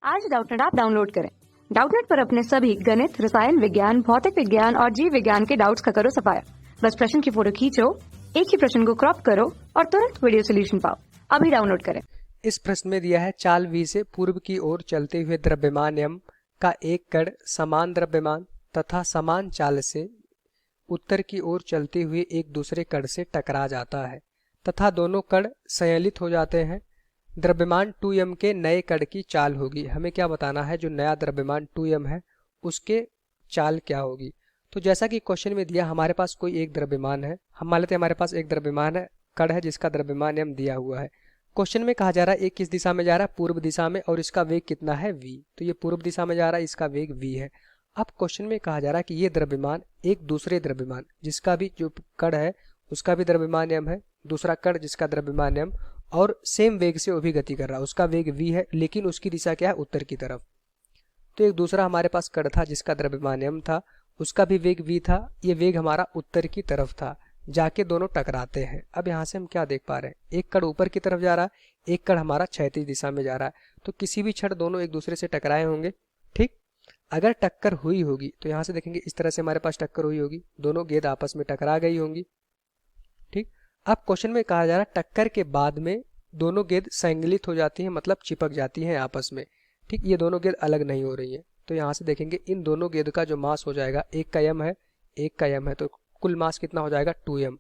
आज Doubtnut app download करें। Doubtnut पर अपने सभी गणित, रसायन विज्ञान, भौतिक विज्ञान और जीव विज्ञान के डाउट्स का करो सफाया। बस प्रश्न की फोटो खींचो, एक ही प्रश्न को क्रॉप करो और तुरंत वीडियो सोल्यूशन पाओ। अभी डाउनलोड करें। इस प्रश्न में दिया है चाल v से पूर्व की ओर चलते हुए द्रव्यमान m का एक कण समान द्रव्यमान तथा समान चाल से उत्तर की ओर चलते हुए एक दूसरे कण से टकरा जाता है तथा दोनों कण संयलित हो जाते हैं। द्रव्यमान 2m के नए कण की चाल होगी। हमें क्या बताना है, जो नया द्रव्यमान 2m है उसके चाल क्या होगी। तो जैसा कि क्वेश्चन में दिया, हमारे पास कोई एक द्रव्यमान है, हम मान लेते हैं हमारे पास एक द्रव्यमान है, कण है जिसका द्रव्यमान m दिया हुआ है। क्वेश्चन में कहा जा रहा है एक किस दिशा में जा रहा है, पूर्व दिशा में, और इसका वेग कितना है v। तो ये पूर्व दिशा में जा रहा है, इसका वेग v है। अब क्वेश्चन में कहा जा रहा है कि ये द्रव्यमान एक दूसरे द्रव्यमान जिसका भी जो कण है उसका भी द्रव्यमान m है, दूसरा कण जिसका द्रव्यमान m और सेम वेग से वो भी गति कर रहा है, उसका वेग v है, लेकिन उसकी दिशा क्या है, उत्तर की तरफ। तो एक दूसरा हमारे पास कण था जिसका द्रव्यमान m था, उसका भी वेग v था, ये वेग हमारा उत्तर की तरफ था, जाके दोनों टकराते हैं। अब यहाँ से हम क्या देख पा रहे हैं, एक कण ऊपर की तरफ जा रहा है, एक कण हमारा क्षैतिज दिशा में जा रहा है। तो किसी भी क्षण दोनों एक दूसरे से टकराए होंगे। ठीक, अगर टक्कर हुई होगी तो यहाँ से देखेंगे इस तरह से हमारे पास टक्कर हुई होगी, दोनों गेंद आपस में टकरा गई होंगी। ठीक, अब क्वेश्चन में कहा जा रहा है टक्कर के बाद में दोनों गेंद संगलित हो जाती हैं, मतलब चिपक जाती हैं आपस में। ठीक, ये दोनों गेंद अलग नहीं हो रही है। तो यहाँ से देखेंगे इन दोनों गेंद का जो मास हो जाएगा, एक का m है, एक का m है, तो कुल मास कितना हो जाएगा 2m।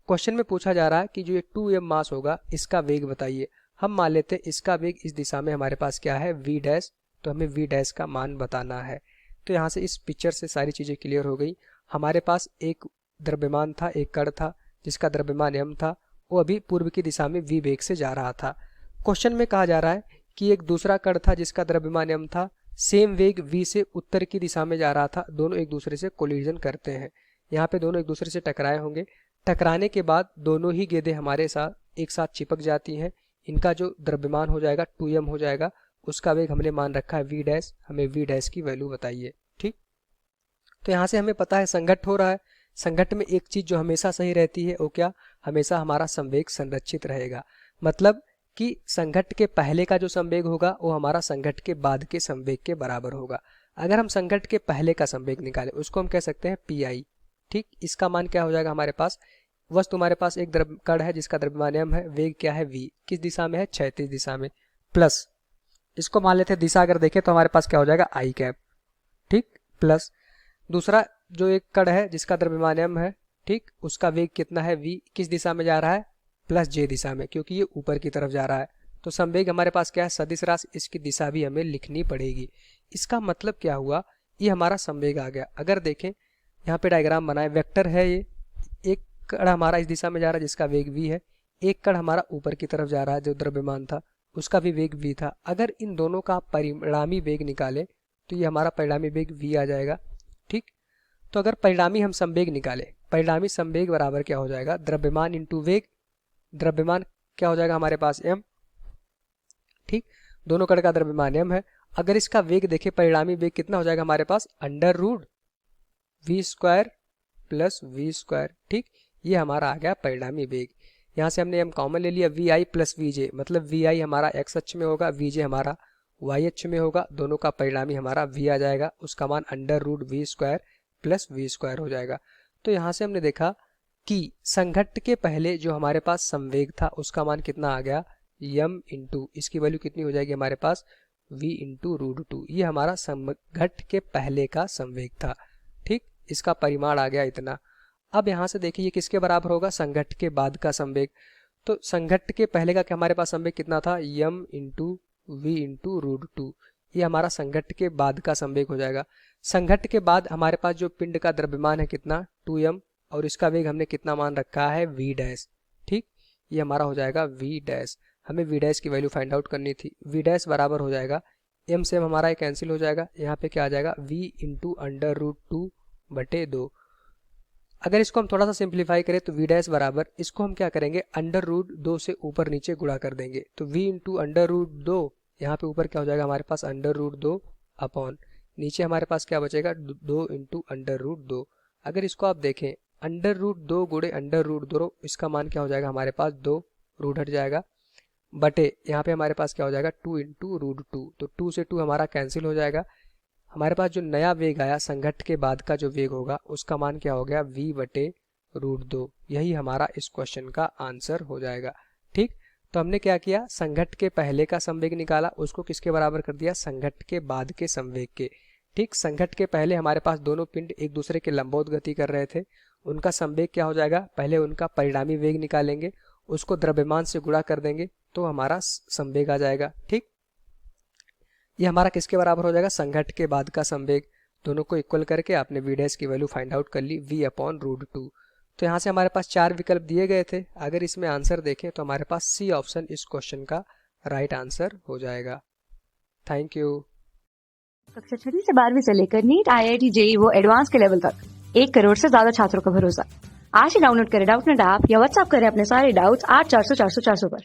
क्वेश्चन में पूछा जा रहा है कि जो ये 2m मास होगा इसका वेग बताइए। हम मान लेते हैं इसका वेग इस दिशा में हमारे पास क्या है, v डैश, तो हमें v डैश का मान बताना है। तो यहाँ से इस पिक्चर से सारी चीजें क्लियर हो गई। हमारे पास एक द्रव्यमान था, एक कण था जिसका द्रव्यमान m था, वो अभी पूर्व की दिशा में v वेग से जा रहा था। क्वेश्चन में कहा जा रहा है कि एक दूसरा कण था जिसका द्रव्यमान m था, सेम वेग v से उत्तर की दिशा में जा रहा था, दोनों एक दूसरे से कोलिजन करते हैं। यहाँ पे दोनों एक दूसरे से टकराए होंगे, टकराने के बाद दोनों ही गेंदें हमारे साथ एक साथ चिपक जाती हैं। इनका जो द्रव्यमान हो जाएगा 2m हो जाएगा, उसका वेग हमने मान रखा है v डैश, हमें v डैश की वैल्यू बताइए। ठीक, तो यहाँ से हमें पता है संघट्ट हो रहा है। संघट्ट में एक चीज जो हमेशा सही रहती है वो क्या, हमेशा हमारा संवेग संरक्षित रहेगा। मतलब कि संघट्ट के पहले का जो संवेग होगा वो हमारा संघट्ट के बाद के संवेग के बराबर होगा। अगर हम संघट्ट के पहले का संवेग निकालें उसको हम कह सकते हैं pi। ठीक, इसका मान क्या हो जाएगा हमारे पास, वस्तु हमारे पास एक कण है जिसका द्रव्यमान m है, वेग क्या है v, किस दिशा में है, क्षैतिज दिशा में, प्लस इसको मान लेते हैं दिशा अगर देखें तो हमारे पास क्या हो जाएगा i कैप। ठीक, प्लस दूसरा जो एक कण है जिसका द्रव्यमान m है, ठीक, उसका वेग कितना है v, किस दिशा में जा रहा है, प्लस j दिशा में, क्योंकि ये ऊपर की तरफ जा रहा है। तो संवेग हमारे पास क्या है, सदिश राशि, इसकी दिशा भी हमें लिखनी पड़ेगी। इसका मतलब क्या हुआ, ये हमारा संवेग आ गया। अगर देखें यहाँ पे डायग्राम बनाए, वेक्टर है ये, एक कण हमारा इस दिशा में जा रहा है जिसका वेग v है, एक कण हमारा ऊपर की तरफ जा रहा है जो द्रव्यमान था उसका भी वेग v था। अगर इन दोनों का परिणामी वेग निकाले तो ये हमारा परिणामी वेग v आ जाएगा। ठीक, तो अगर परिणामी हम संवेग निकाले, परिणामी संवेग बराबर क्या हो जाएगा, द्रव्यमान इंटू वेग, द्रव्यमान क्या हो जाएगा हमारे पास m। ठीक, दोनों कण का द्रव्यमान m है। अगर इसका वेग देखे, परिणामी वेग कितना हो जाएगा हमारे पास, under root v square plus v square. ठीक, ये हमारा आ गया परिणामी वेग। यहाँ से हमने m कॉमन ले लिया, vi प्लस vj, मतलब vi हमारा x अक्ष में होगा, vj हमारा y अक्ष में होगा, दोनों का परिणामी हमारा v आ जाएगा, उसका मान under root v square plus v square हो जाएगा। तो यहाँ से हमने देखा कि संघट्ट के पहले जो हमारे पास संवेग था उसका मान कितना आ गया, m इंटू, इसकी वैल्यू कितनी हो जाएगी हमारे पास, v इंटू रूट 2। ये हमारा संघट्ट के पहले का संवेग था। ठीक, इसका परिमाण आ गया इतना। अब यहाँ से देखिए ये किसके बराबर होगा, संघट्ट के बाद का संवेग। तो संघट्ट के पहले का क्या हमारे पास संवेग कितना था, m into v into root 2। ये हमारा संघट्ट के बाद का संवेग हो जाएगा। संघट्ट के बाद हमारे पास जो पिंड का द्रव्यमान है कितना, 2m, और इसका वेग हमने कितना मान रखा है, v डैश। ठीक, ये हमारा हो जाएगा v डैश। हमें v डैश की वैल्यू फाइंड आउट करनी थी। v डैश बराबर हो जाएगा m से हमारा ये कैंसिल हो जाएगा, यहाँ पे क्या आ जाएगा, v इंटू अंडर रूट 2 बटे 2। अगर इसको हम थोड़ा सा सिंप्लीफाई करें तो v डैश बराबर, इसको हम क्या करेंगे, अंडर रूट 2 से ऊपर नीचे गुणा कर देंगे, तो v इंटू अंडर रूट 2, यहाँ पे ऊपर क्या हो जाएगा हमारे पास, अंडर रूट 2 अपॉन, नीचे हमारे पास क्या बचेगा, 2 इंटू अंडर रूट 2। अगर इसको आप देखें, अंडर रूट 2 गुणे अंडर रूट 2, इसका मान क्या हो जाएगा हमारे पास, 2, रूट हट जाएगा, बटे यहाँ पे हमारे पास क्या हो जाएगा 2 इंटू रूट 2, तो 2 से 2 हमारा कैंसिल हो जाएगा। हमारे पास जो नया वेग आया संघट्ट के बाद का जो वेग होगा उसका मान क्या हो गया v बटे रूट 2। यही हमारा इस क्वेश्चन का आंसर हो जाएगा। ठीक, तो हमने क्या किया, संघट्ट के पहले का संवेग निकाला, उसको किसके बराबर कर दिया, संघट्ट के बाद के संवेग के। ठीक, संघट्ट के पहले हमारे पास दोनों पिंड एक दूसरे के लंबवत गति कर रहे थे, उनका संवेग क्या हो जाएगा, पहले उनका परिणामी वेग निकालेंगे, उसको द्रव्यमान से गुणा कर देंगे तो हमारा संवेग आ जाएगा। ठीक, ये हमारा किसके बराबर हो जाएगा, संघट्ट के बाद का संवेग। दोनों को इक्वल करके आपने v डैश की वैल्यू फाइंड आउट कर ली v अपॉन रूट 2। तो यहाँ से हमारे पास 4 विकल्प दिए गए थे, अगर इसमें आंसर देखें तो हमारे पास सी ऑप्शन इस क्वेश्चन का राइट आंसर हो जाएगा। Thank you. कक्षा 6वीं से 12वीं से लेकर नीट, IIT, JEE वो एडवांस के लेवल तक 1 करोड़ से ज्यादा छात्रों का भरोसा। आज ही डाउनलोड करें डाउटनेट ऐप या व्हाट्सएप करें अपने सारे डाउट्स 8400 400 400 पर।